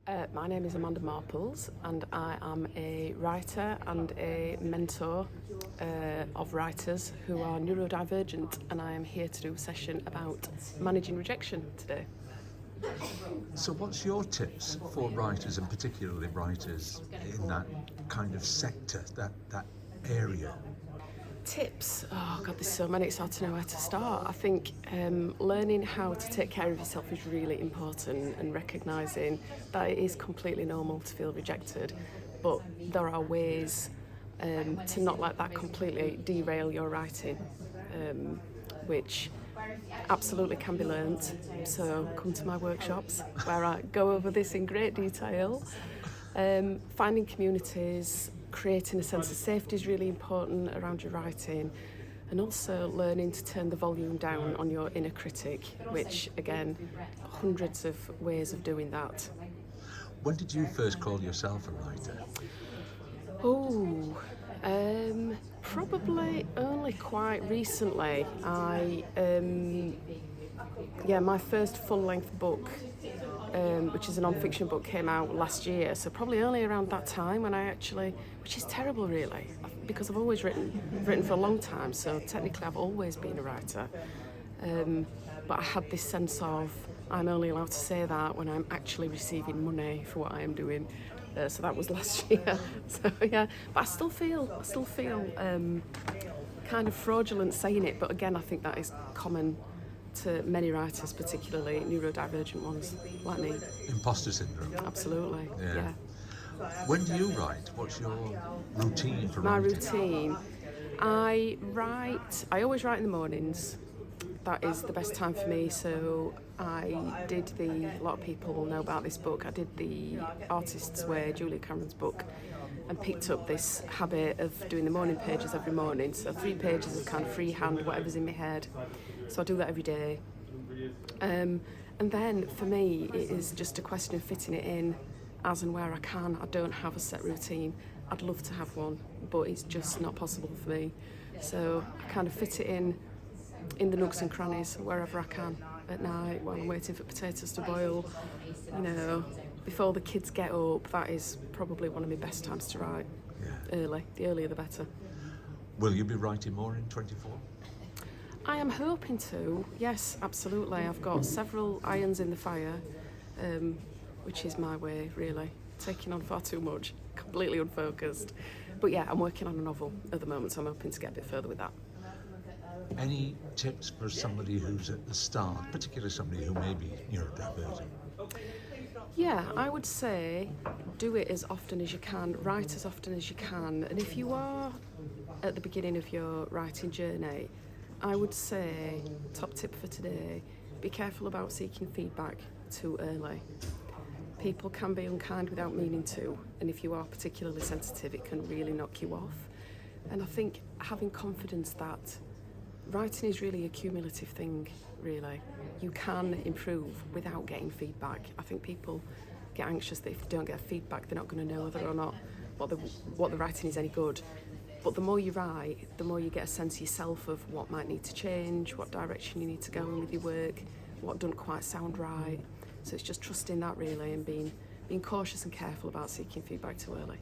My name is Amanda Marples, and I am a writer and a mentor of writers who are neurodivergent, and I am here to do a session about managing rejection today. So what's your tips for writers, and particularly writers in that kind of sector, that area? Tips? Oh God, there's so many, it's hard to know where to start. I think learning how to take care of yourself is really important, and recognising that it is completely normal to feel rejected, but there are ways to not let that completely derail your writing, which absolutely can be learnt. So come to my workshops where I go over this in great detail. Finding communities, creating a sense of safety is really important around your writing, and also learning to turn the volume down on your inner critic, which again, hundreds of ways of doing that. When did you first call yourself a writer? Probably only quite recently. My first full-length book, which is a non-fiction book, came out last year. So probably only around that time when I actually, which is terrible really, because I've always written for a long time. So technically I've always been a writer. But I had this sense of I'm only allowed to say that when I'm actually receiving money for what I am doing. So that was last year. So yeah, but I still feel kind of fraudulent saying it. But again, I think that is common to many writers, particularly neurodivergent ones like me. Imposter syndrome. Absolutely. Yeah. When do you write? What's your routine for My writing? routine. I always write in the mornings. That is the best time for me. So a lot of people will know about this book. I did the Artist's Way, Julia Cameron's book, and picked up this habit of doing the morning pages every morning. So 3 pages of kind of freehand, whatever's in my head. So I do that every day. And then for me, it is just a question of fitting it in as and where I can. I don't have a set routine. I'd love to have one, but it's just not possible for me. So I kind of fit it in the nooks and crannies wherever I can at night while I'm waiting for potatoes to boil, before the kids get up. That is probably one of my best times to write. Early. The earlier the better. Will you be writing more in 24? I am hoping to, yes, absolutely. I've got several irons in the fire, which is my way, really. Taking on far too much, completely unfocused. But yeah, I'm working on a novel at the moment, so I'm hoping to get a bit further with that. Any tips for somebody who's at the start, particularly somebody who may be neurodivergent? Yeah, I would say do it as often as you can, write as often as you can. And if you are at the beginning of your writing journey, I would say, top tip for today, be careful about seeking feedback too early. People can be unkind without meaning to, and if you are particularly sensitive, it can really knock you off. And I think having confidence that writing is really a cumulative thing, really. You can improve without getting feedback. I think people get anxious that if they don't get feedback, they're not going to know whether or not what the writing is any good. But the more you write, the more you get a sense yourself of what might need to change, what direction you need to go in with your work, what doesn't quite sound right. So it's just trusting that really, and being cautious and careful about seeking feedback too early.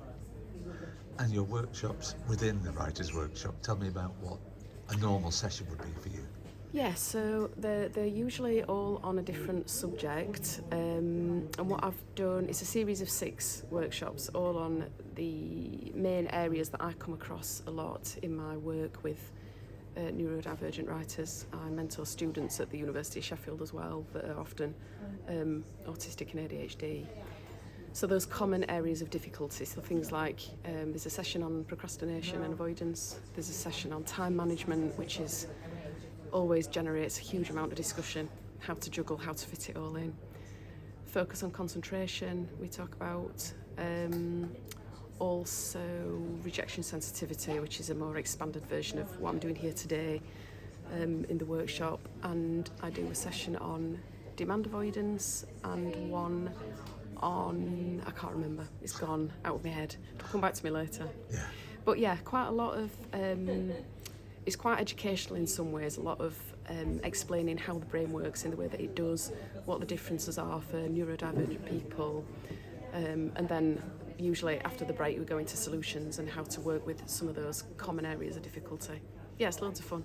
And your workshops within the Writer's Workshop, tell me about what a normal session would be for you. Yeah, so they're usually all on a different subject, and what I've done is a series of 6 workshops, all on the main areas that I come across a lot in my work with neurodivergent writers. I mentor students at the University of Sheffield as well that are often autistic and ADHD. So those common areas of difficulty, so things like there's a session on procrastination and avoidance, there's a session on time management, which always generates a huge amount of discussion, how to juggle, how to fit it all in. Focus on concentration, we talk about. Also rejection sensitivity, which is a more expanded version of what I'm doing here today in the workshop. And I do a session on demand avoidance and one on, I can't remember, it's gone out of my head. It'll come back to me later. Yeah. But yeah, quite a lot of, it's quite educational in some ways, a lot of explaining how the brain works in the way that it does, what the differences are for neurodivergent people, And then usually after the break we go into solutions and how to work with some of those common areas of difficulty. Yeah, it's loads of fun.